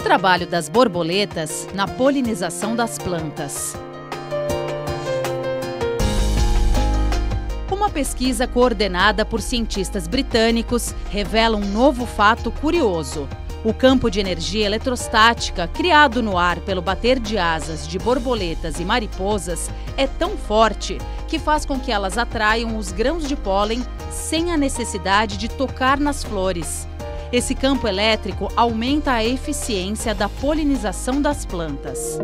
trabalho das borboletas na polinização das plantas. Uma pesquisa coordenada por cientistas britânicos revela um novo fato curioso. O campo de energia eletrostática criado no ar pelo bater de asas de borboletas e mariposas é tão forte que faz com que elas atraiam os grãos de pólen sem a necessidade de tocar nas flores. Esse campo elétrico aumenta a eficiência da polinização das plantas.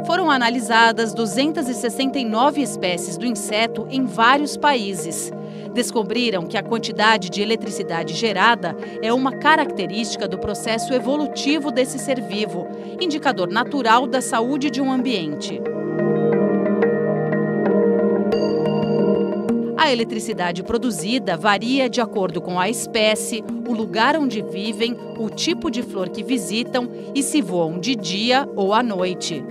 Foram analisadas 269 espécies do inseto em vários países. Descobriram que a quantidade de eletricidade gerada é uma característica do processo evolutivo desse ser vivo, indicador natural da saúde de um ambiente. A eletricidade produzida varia de acordo com a espécie, o lugar onde vivem, o tipo de flor que visitam e se voam de dia ou à noite.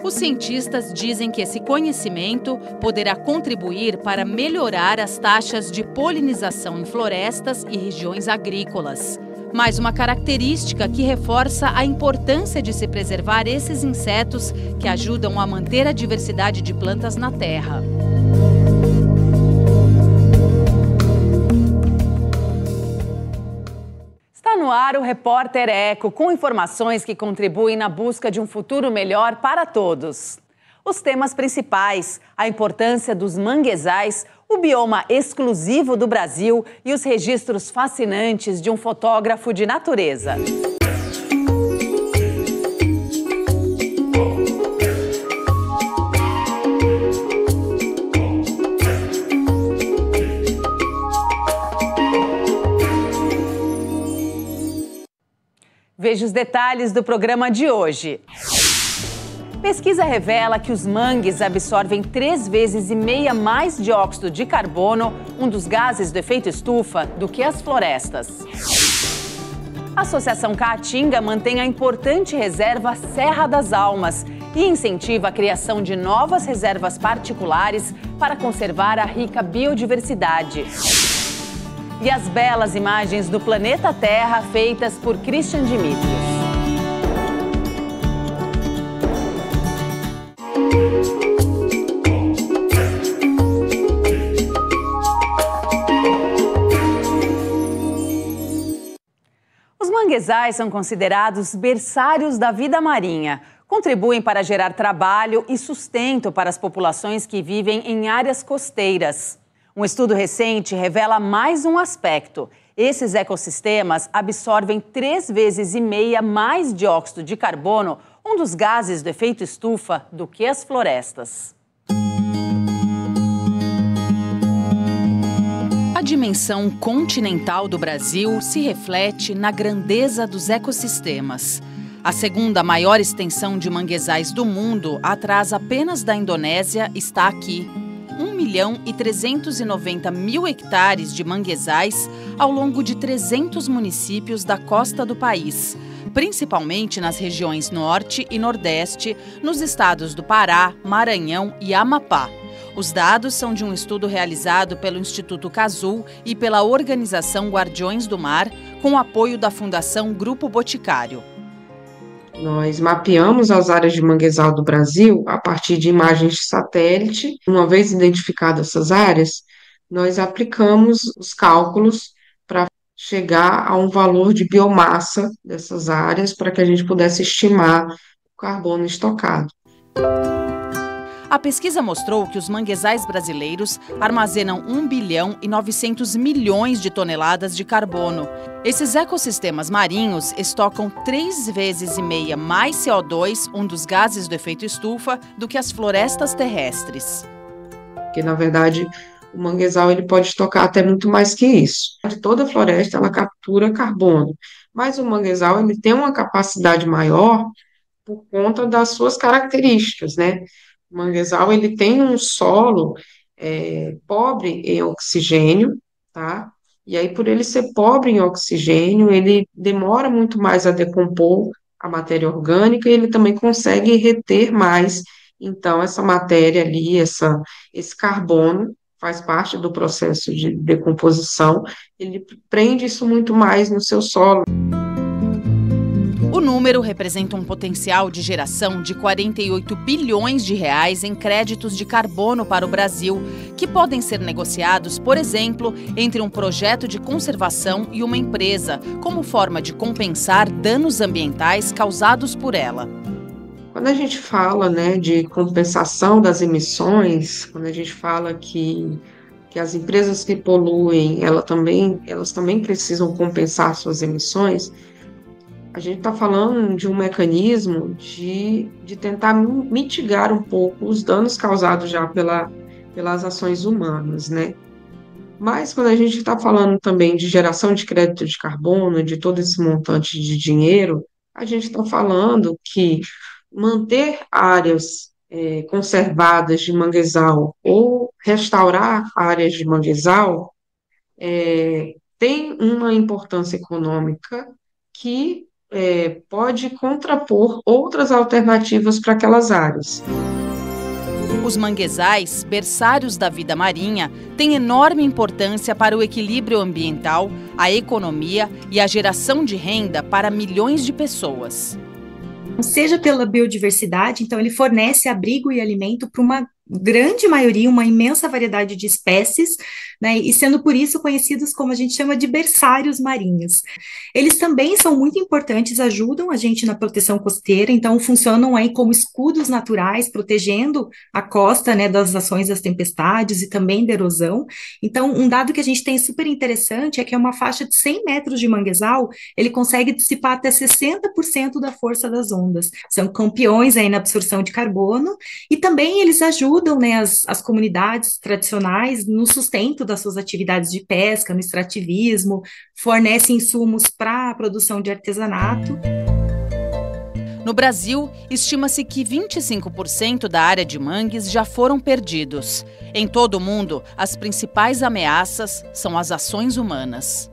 Os cientistas dizem que esse conhecimento poderá contribuir para melhorar as taxas de polinização em florestas e regiões agrícolas. Mais uma característica que reforça a importância de se preservar esses insetos que ajudam a manter a diversidade de plantas na terra. Está no ar o Repórter Eco, com informações que contribuem na busca de um futuro melhor para todos. Os temas principais: a importância dos manguezais, o bioma exclusivo do Brasil e os registros fascinantes de um fotógrafo de natureza. Veja os detalhes do programa de hoje. Pesquisa revela que os mangues absorvem 3,5 vezes mais dióxido de carbono, um dos gases do efeito estufa, do que as florestas. A Associação Caatinga mantém a importante reserva Serra das Almas e incentiva a criação de novas reservas particulares para conservar a rica biodiversidade. E as belas imagens do planeta Terra feitas por Christian Dimitrios. Os manguezais são considerados berçários da vida marinha. Contribuem para gerar trabalho e sustento para as populações que vivem em áreas costeiras. Um estudo recente revela mais um aspecto. Esses ecossistemas absorvem 3,5 vezes mais dióxido de carbono, um dos gases do efeito estufa, do que as florestas. A dimensão continental do Brasil se reflete na grandeza dos ecossistemas. A segunda maior extensão de manguezais do mundo, atrás apenas da Indonésia, está aqui. 1.390.000 hectares de manguezais ao longo de 300 municípios da costa do país, principalmente nas regiões Norte e Nordeste, nos estados do Pará, Maranhão e Amapá. Os dados são de um estudo realizado pelo Instituto Cazul e pela Organização Guardiões do Mar, com o apoio da Fundação Grupo Boticário. Nós mapeamos as áreas de manguezal do Brasil a partir de imagens de satélite. Uma vez identificadas essas áreas, nós aplicamos os cálculos para chegar a um valor de biomassa dessas áreas para que a gente pudesse estimar o carbono estocado. A pesquisa mostrou que os manguezais brasileiros armazenam 1,9 bilhão de toneladas de carbono. Esses ecossistemas marinhos estocam 3,5 vezes mais CO2, um dos gases do efeito estufa, do que as florestas terrestres. Porque, na verdade, o manguezal ele pode estocar até muito mais que isso. De toda a floresta, ela captura carbono, mas o manguezal ele tem uma capacidade maior por conta das suas características, né? O manguezal ele tem um solo pobre em oxigênio, tá? E aí, por ele ser pobre em oxigênio, ele demora muito mais a decompor a matéria orgânica e ele também consegue reter mais. Então, essa matéria ali, esse carbono, faz parte do processo de decomposição, ele prende isso muito mais no seu solo. número representa um potencial de geração de 48 bilhões de reais em créditos de carbono para o Brasil, que podem ser negociados, por exemplo, entre um projeto de conservação e uma empresa, como forma de compensar danos ambientais causados por ela. Quando a gente fala, né, de compensação das emissões, quando a gente fala que as empresas que poluem, elas também precisam compensar suas emissões, a gente está falando de um mecanismo de tentar mitigar um pouco os danos causados já pelas ações humanas, né? Mas quando a gente está falando também de geração de crédito de carbono, de todo esse montante de dinheiro, a gente está falando que manter áreas conservadas de manguezal ou restaurar áreas de manguezal tem uma importância econômica que pode contrapor outras alternativas para aquelas áreas. Os manguezais, berçários da vida marinha, têm enorme importância para o equilíbrio ambiental, a economia e a geração de renda para milhões de pessoas. Seja pela biodiversidade, então ele fornece abrigo e alimento para uma grande maioria, uma imensa variedade de espécies, né, e sendo por isso conhecidos como a gente chama de berçários marinhos. Eles também são muito importantes, ajudam a gente na proteção costeira, então funcionam aí como escudos naturais, protegendo a costa, né, das ações das tempestades e também da erosão. Então, um dado que a gente tem super interessante é que é uma faixa de 100 metros de manguezal, ele consegue dissipar até 60% da força das ondas. São campeões aí na absorção de carbono e também eles ajudam, né, as comunidades tradicionais no sustento das suas atividades de pesca, no extrativismo, fornecem insumos para a produção de artesanato. No Brasil, estima-se que 25% da área de mangues já foram perdidos. Em todo o mundo, as principais ameaças são as ações humanas.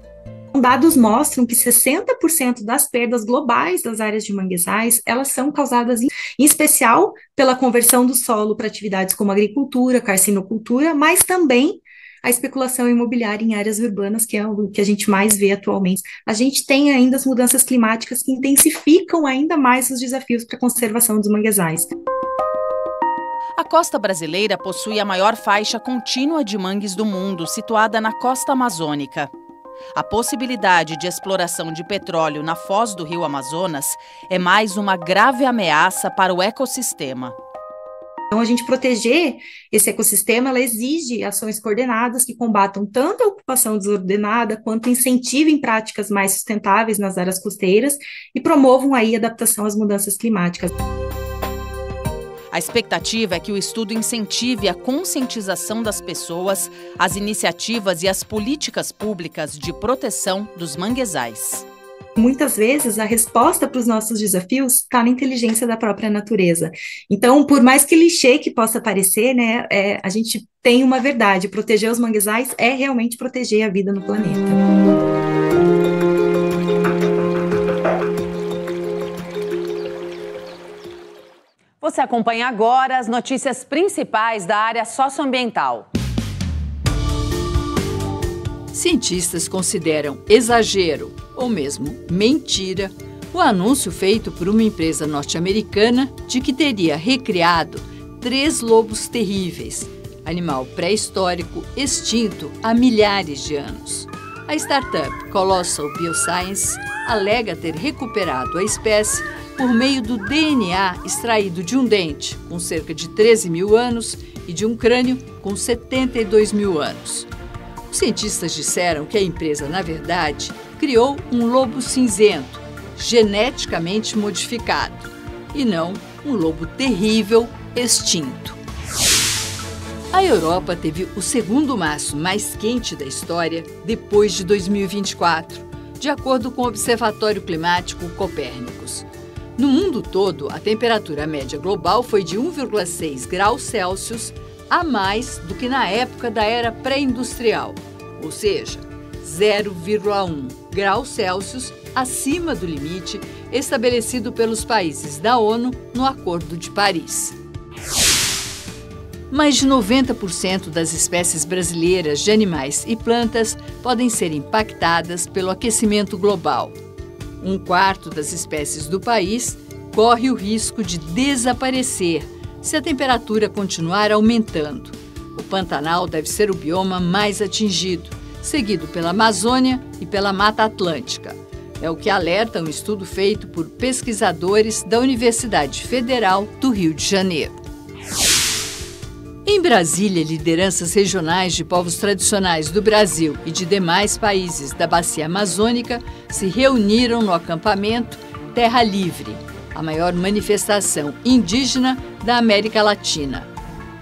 Dados mostram que 60% das perdas globais das áreas de manguezais, elas são causadas, em especial, pela conversão do solo para atividades como agricultura, carcinocultura, mas também a especulação imobiliária em áreas urbanas, que é o que a gente mais vê atualmente. A gente tem ainda as mudanças climáticas que intensificam ainda mais os desafios para a conservação dos manguezais. A costa brasileira possui a maior faixa contínua de mangues do mundo, situada na costa amazônica. A possibilidade de exploração de petróleo na foz do rio Amazonas é mais uma grave ameaça para o ecossistema. Então, a gente proteger esse ecossistema, ela exige ações coordenadas que combatam tanto a ocupação desordenada quanto incentivem práticas mais sustentáveis nas áreas costeiras e promovam aí a adaptação às mudanças climáticas. A expectativa é que o estudo incentive a conscientização das pessoas, as iniciativas e as políticas públicas de proteção dos manguezais. Muitas vezes, a resposta para os nossos desafios está na inteligência da própria natureza. Então, por mais clichê que possa parecer, né, a gente tem uma verdade: proteger os manguezais é realmente proteger a vida no planeta. Você acompanha agora as notícias principais da área socioambiental. Cientistas consideram exagero, ou mesmo mentira, o anúncio feito por uma empresa norte-americana de que teria recriado 3 lobos terríveis, animal pré-histórico extinto há milhares de anos. A startup Colossal Bioscience alega ter recuperado a espécie por meio do DNA extraído de um dente com cerca de 13 mil anos e de um crânio com 72 mil anos. Os cientistas disseram que a empresa, na verdade, criou um lobo cinzento, geneticamente modificado, e não um lobo terrível extinto. A Europa teve o segundo março mais quente da história depois de 2024, de acordo com o Observatório Climático Copérnicos. No mundo todo, a temperatura média global foi de 1,6 graus Celsius a mais do que na época da era pré-industrial, ou seja, 0,1 graus Celsius acima do limite estabelecido pelos países da ONU no Acordo de Paris. Mais de 90% das espécies brasileiras de animais e plantas podem ser impactadas pelo aquecimento global. 1/4 das espécies do país corre o risco de desaparecer se a temperatura continuar aumentando. O Pantanal deve ser o bioma mais atingido, seguido pela Amazônia e pela Mata Atlântica. É o que alerta um estudo feito por pesquisadores da Universidade Federal do Rio de Janeiro. Em Brasília, lideranças regionais de povos tradicionais do Brasil e de demais países da Bacia Amazônica se reuniram no acampamento Terra Livre, a maior manifestação indígena da América Latina.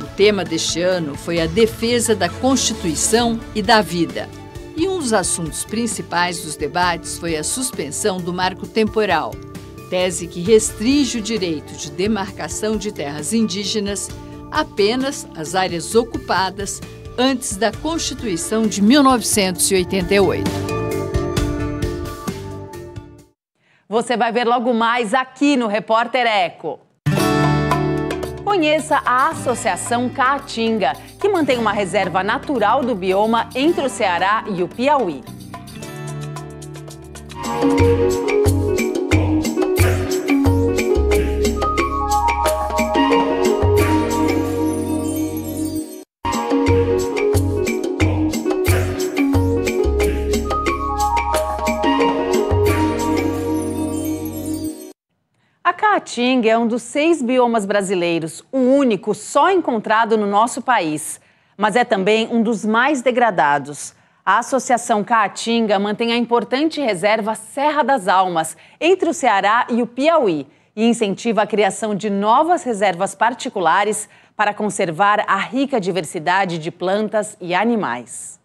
O tema deste ano foi a defesa da Constituição e da vida. E um dos assuntos principais dos debates foi a suspensão do marco temporal, tese que restringe o direito de demarcação de terras indígenas apenas às áreas ocupadas antes da Constituição de 1988. Você vai ver logo mais aqui no Repórter Eco. Conheça a Associação Caatinga, que mantém uma reserva natural do bioma entre o Ceará e o Piauí. A Caatinga é um dos 6 biomas brasileiros, o único só encontrado no nosso país, mas é também um dos mais degradados. A Associação Caatinga mantém a importante reserva Serra das Almas, entre o Ceará e o Piauí, e incentiva a criação de novas reservas particulares para conservar a rica diversidade de plantas e animais.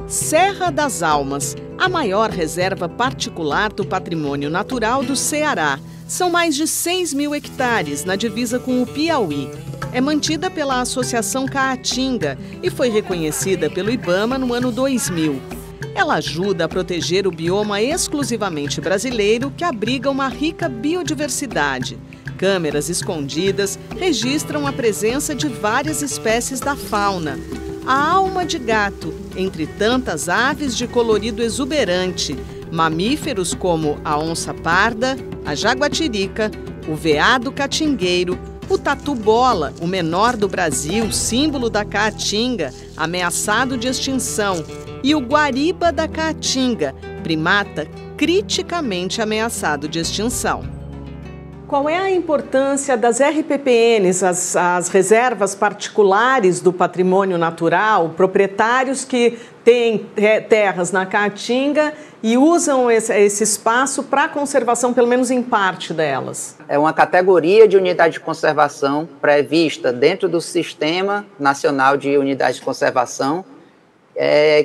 Serra das Almas, a maior reserva particular do patrimônio natural do Ceará. São mais de 6.000 hectares na divisa com o Piauí. É mantida pela Associação Caatinga e foi reconhecida pelo IBAMA no ano 2000. Ela ajuda a proteger o bioma exclusivamente brasileiro que abriga uma rica biodiversidade. Câmeras escondidas registram a presença de várias espécies da fauna. A alma de gato, entre tantas aves de colorido exuberante, mamíferos como a onça parda, a jaguatirica, o veado catingueiro, o tatu-bola, o menor do Brasil, símbolo da Caatinga, ameaçado de extinção, e o guariba da Caatinga, primata criticamente ameaçado de extinção. Qual é a importância das RPPNs, as reservas particulares do patrimônio natural, proprietários que têm terras na Caatinga e usam esse espaço para conservação, pelo menos em parte delas? É uma categoria de unidade de conservação prevista dentro do Sistema Nacional de Unidades de Conservação,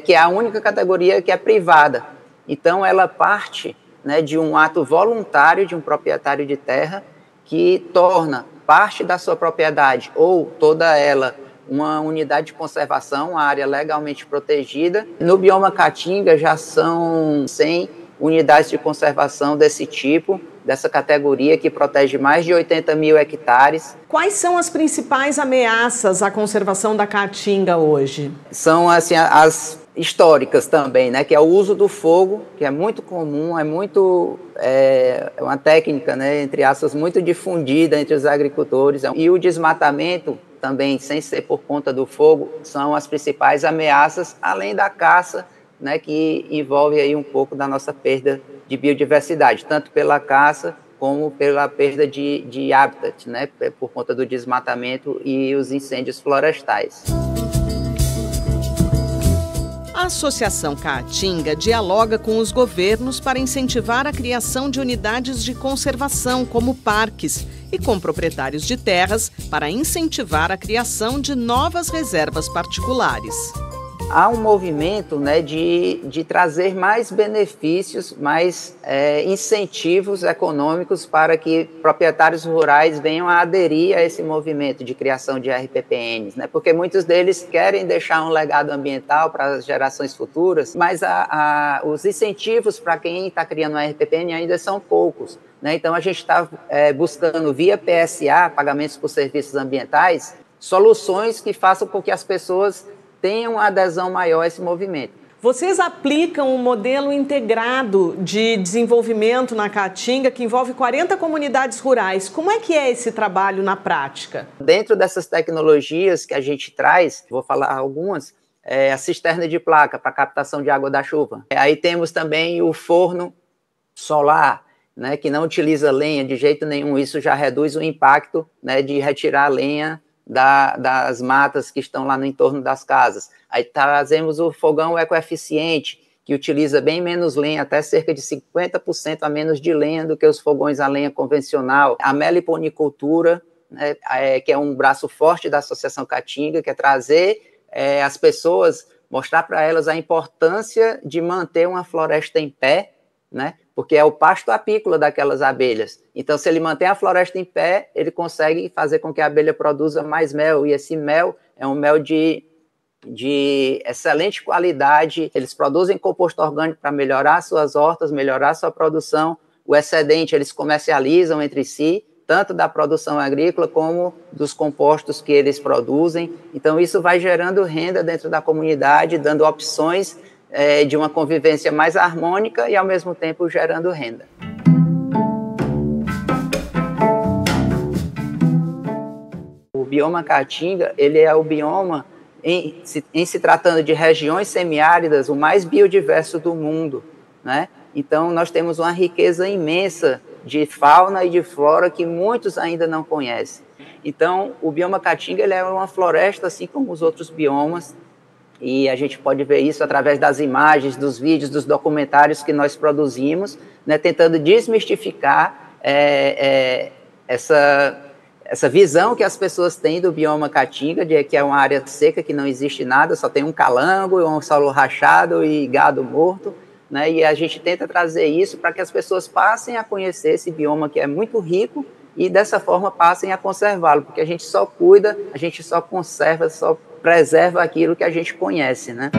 que é a única categoria que é privada. Então, ela parte, né, de um ato voluntário de um proprietário de terra que torna parte da sua propriedade ou toda ela uma unidade de conservação, uma área legalmente protegida. No bioma Caatinga já são 100 unidades de conservação desse tipo, dessa categoria, que protege mais de 80.000 hectares. Quais são as principais ameaças à conservação da Caatinga hoje? São assim, as históricas também, né, que é o uso do fogo, que é muito comum, é uma técnica, né, entre aspas, muito difundida entre os agricultores. E o desmatamento também, sem ser por conta do fogo, são as principais ameaças, além da caça, né, que envolve aí um pouco da nossa perda de biodiversidade, tanto pela caça como pela perda de habitat, né, por conta do desmatamento e os incêndios florestais. A Associação Caatinga dialoga com os governos para incentivar a criação de unidades de conservação, como parques, e com proprietários de terras para incentivar a criação de novas reservas particulares. há um movimento, né, de trazer mais benefícios, mais incentivos econômicos para que proprietários rurais venham a aderir a esse movimento de criação de RPPNs, né, porque muitos deles querem deixar um legado ambiental para as gerações futuras, mas os incentivos para quem está criando um RPPN ainda são poucos, né, então a gente está buscando via PSA, pagamentos por serviços ambientais, soluções que façam com que as pessoas tenham uma adesão maior a esse movimento. Vocês aplicam um modelo integrado de desenvolvimento na Caatinga que envolve 40 comunidades rurais. Como é que é esse trabalho na prática? Dentro dessas tecnologias que a gente traz, vou falar algumas, a cisterna de placa para captação de água da chuva. Aí temos também o forno solar, né, que não utiliza lenha de jeito nenhum. Isso já reduz o impacto, né, de retirar a lenha das matas que estão lá no entorno das casas. Aí trazemos o fogão ecoeficiente, que utiliza bem menos lenha, até cerca de 50% a menos de lenha do que os fogões a lenha convencional. A meliponicultura, né, que é um braço forte da Associação Caatinga, que é trazer as pessoas, mostrar para elas a importância de manter uma floresta em pé, né, porque é o pasto apícola daquelas abelhas. Então, se ele mantém a floresta em pé, ele consegue fazer com que a abelha produza mais mel, e esse mel é um mel de excelente qualidade. Eles produzem composto orgânico para melhorar suas hortas, melhorar sua produção. O excedente eles comercializam entre si, tanto da produção agrícola como dos compostos que eles produzem. Então, isso vai gerando renda dentro da comunidade, dando opções de uma convivência mais harmônica e, ao mesmo tempo, gerando renda. O bioma Caatinga, ele é o bioma, em se tratando de regiões semiáridas, o mais biodiverso do mundo, né? Então, nós temos uma riqueza imensa de fauna e de flora que muitos ainda não conhecem. Então, o bioma Caatinga ele é uma floresta, assim como os outros biomas, e a gente pode ver isso através das imagens, dos vídeos, dos documentários que nós produzimos, né, tentando desmistificar essa visão que as pessoas têm do bioma Caatinga, de que é uma área seca, que não existe nada, só tem um calango, um solo rachado e gado morto, né, e a gente tenta trazer isso para que as pessoas passem a conhecer esse bioma que é muito rico e dessa forma passem a conservá-lo, porque a gente só cuida, a gente só conserva, só preserva aquilo que a gente conhece, né?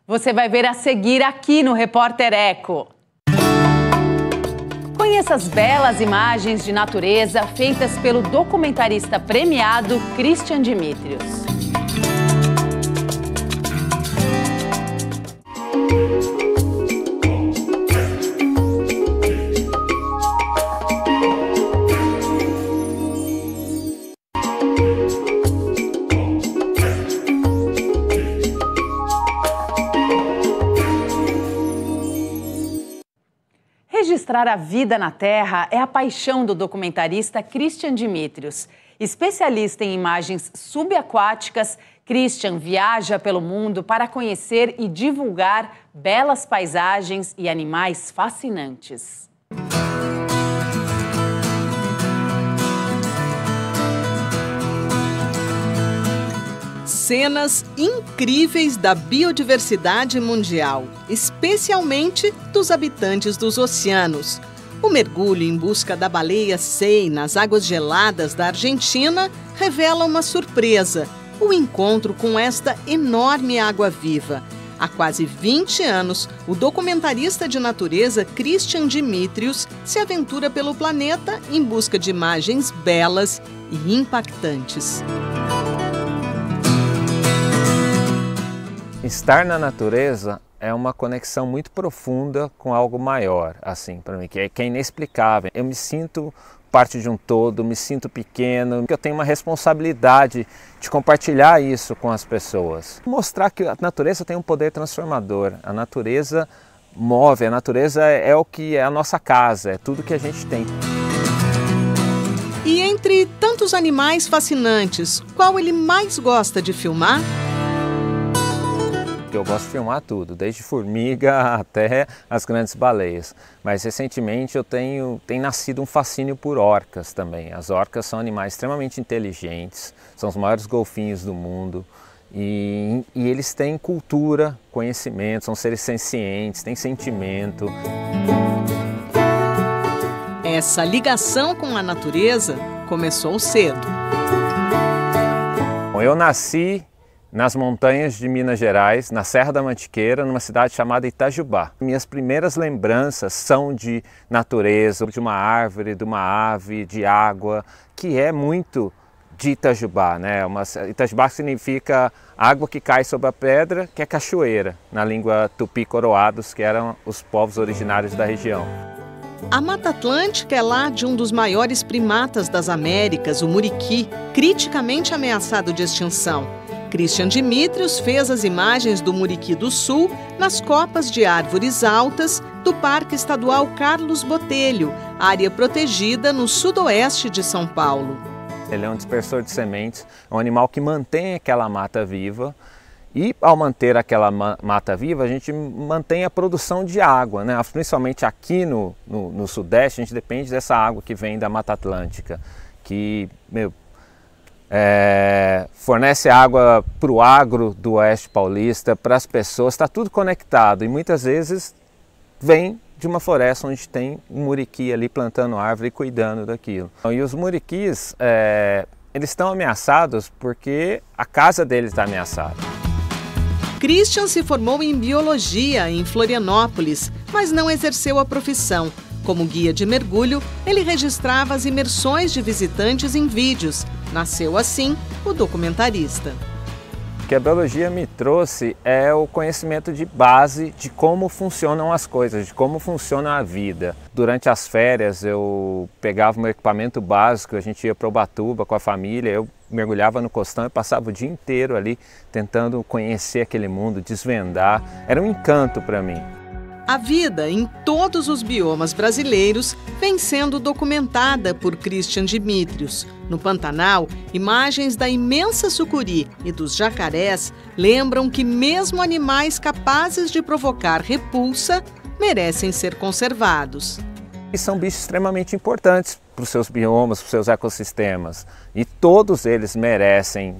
Você vai ver a seguir aqui no Repórter Eco. Conheça as belas imagens de natureza feitas pelo documentarista premiado Christian Dimitrios. Registrar a vida na Terra é a paixão do documentarista Christian Dimitrios. Especialista em imagens subaquáticas, Christian viaja pelo mundo para conhecer e divulgar belas paisagens e animais fascinantes. Cenas incríveis da biodiversidade mundial, especialmente dos habitantes dos oceanos. O mergulho em busca da baleia sei nas águas geladas da Argentina revela uma surpresa: o encontro com esta enorme água-viva. Há quase 20 anos, o documentarista de natureza Christian Dimitrios se aventura pelo planeta em busca de imagens belas e impactantes. Estar na natureza é uma conexão muito profunda com algo maior, assim, para mim, que é inexplicável. Eu me sinto parte de um todo, me sinto pequeno, eu tenho uma responsabilidade de compartilhar isso com as pessoas. Mostrar que a natureza tem um poder transformador, a natureza move, a natureza é o que é a nossa casa, é tudo que a gente tem. E em Entre tantos animais fascinantes, qual ele mais gosta de filmar? Eu gosto de filmar tudo, desde formiga até as grandes baleias. Mas recentemente tem nascido um fascínio por orcas também. As orcas são animais extremamente inteligentes, são os maiores golfinhos do mundo. E eles têm cultura, conhecimento, são seres sencientes, têm sentimento. Essa ligação com a natureza começou cedo. Eu nasci nas montanhas de Minas Gerais, na Serra da Mantiqueira, numa cidade chamada Itajubá. Minhas primeiras lembranças são de natureza, de uma árvore, de uma ave, de água, que é muito de Itajubá, né? Itajubá significa água que cai sobre a pedra, que é cachoeira, na língua tupi-coroados, que eram os povos originários da região. A Mata Atlântica é lá de um dos maiores primatas das Américas, o muriqui, criticamente ameaçado de extinção. Christian Dimitrios fez as imagens do muriqui do sul nas copas de árvores altas do Parque Estadual Carlos Botelho, área protegida no sudoeste de São Paulo. Ele é um dispersor de sementes, é um animal que mantém aquela mata viva e, ao manter aquela mata viva, a gente mantém a produção de água, né? Principalmente aqui no sudeste, a gente depende dessa água que vem da Mata Atlântica, que, fornece água para o agro do Oeste Paulista, para as pessoas, está tudo conectado e muitas vezes vem de uma floresta onde tem um muriqui ali plantando árvore e cuidando daquilo. E os muriquis, eles estão ameaçados porque a casa deles está ameaçada. Christian se formou em biologia em Florianópolis, mas não exerceu a profissão. Como guia de mergulho, ele registrava as imersões de visitantes em vídeos. Nasceu assim o documentarista. O que a biologia me trouxe é o conhecimento de base de como funcionam as coisas, de como funciona a vida. Durante as férias eu pegava meu equipamento básico, a gente ia para Ubatuba com a família, eu mergulhava no costão e passava o dia inteiro ali tentando conhecer aquele mundo, desvendar. Era um encanto para mim. A vida em todos os biomas brasileiros vem sendo documentada por Christian Dimitrios. No Pantanal, imagens da imensa sucuri e dos jacarés lembram que mesmo animais capazes de provocar repulsa merecem ser conservados. E são bichos extremamente importantes para os seus biomas, para os seus ecossistemas. E todos eles merecem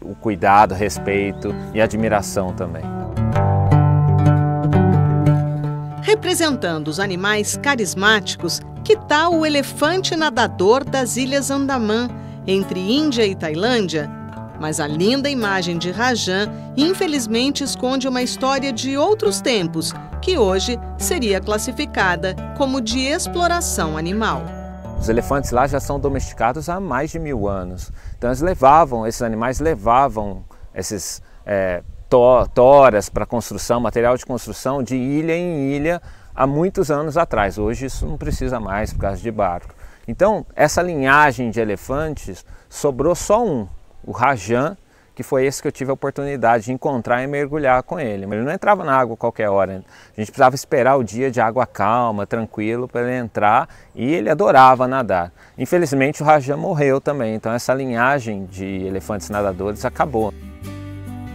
o cuidado, respeito e admiração também. Representando os animais carismáticos, que tal o elefante nadador das Ilhas Andamã, entre Índia e Tailândia? Mas a linda imagem de Rajan, infelizmente, esconde uma história de outros tempos, que hoje seria classificada como de exploração animal. Os elefantes lá já são domesticados há mais de 1000 anos. Então esses animais levavam esses toras para construção, material de construção de ilha em ilha há muitos anos atrás. Hoje isso não precisa mais por causa de barco. Então essa linhagem de elefantes sobrou só um, o Rajan, que foi esse que eu tive a oportunidade de encontrar e mergulhar com ele. Mas ele não entrava na água a qualquer hora. A gente precisava esperar o dia de água calma, tranquilo, para ele entrar, e ele adorava nadar. Infelizmente o Rajan morreu também, então essa linhagem de elefantes nadadores acabou.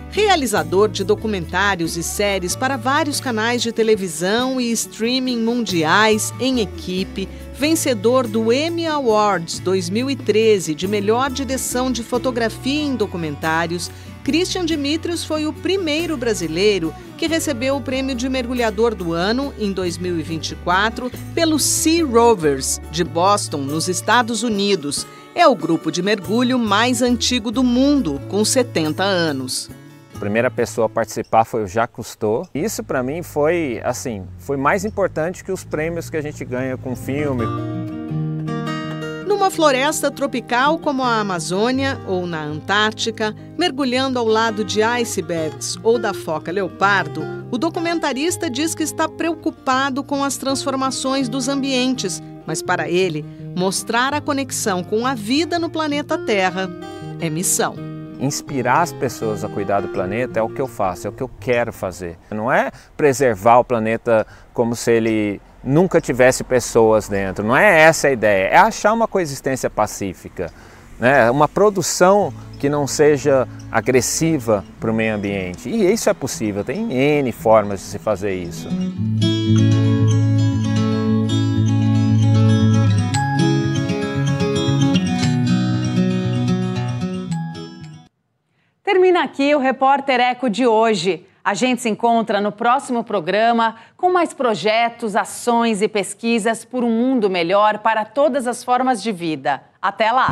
Realizador de documentários e séries para vários canais de televisão e streaming mundiais em equipe, vencedor do Emmy Awards 2013 de melhor direção de fotografia em documentários, Christian Dimitrios foi o primeiro brasileiro que recebeu o prêmio de mergulhador do ano em 2024 pelo Sea Rovers de Boston, nos Estados Unidos. É o grupo de mergulho mais antigo do mundo, com 70 anos. A primeira pessoa a participar foi o Jacques Cousteau. Isso para mim foi mais importante que os prêmios que a gente ganha com filme. Numa floresta tropical como a Amazônia ou na Antártica, mergulhando ao lado de icebergs ou da foca leopardo, o documentarista diz que está preocupado com as transformações dos ambientes, mas para ele, mostrar a conexão com a vida no planeta Terra é missão. inspirar as pessoas a cuidar do planeta é o que eu faço, é o que eu quero fazer. Não é preservar o planeta como se ele nunca tivesse pessoas dentro, não é essa a ideia, é achar uma coexistência pacífica, né? Uma produção que não seja agressiva para o meio ambiente. E isso é possível, tem N formas de se fazer isso. Termina aqui o Repórter Eco de hoje. A gente se encontra no próximo programa com mais projetos, ações e pesquisas por um mundo melhor para todas as formas de vida. Até lá!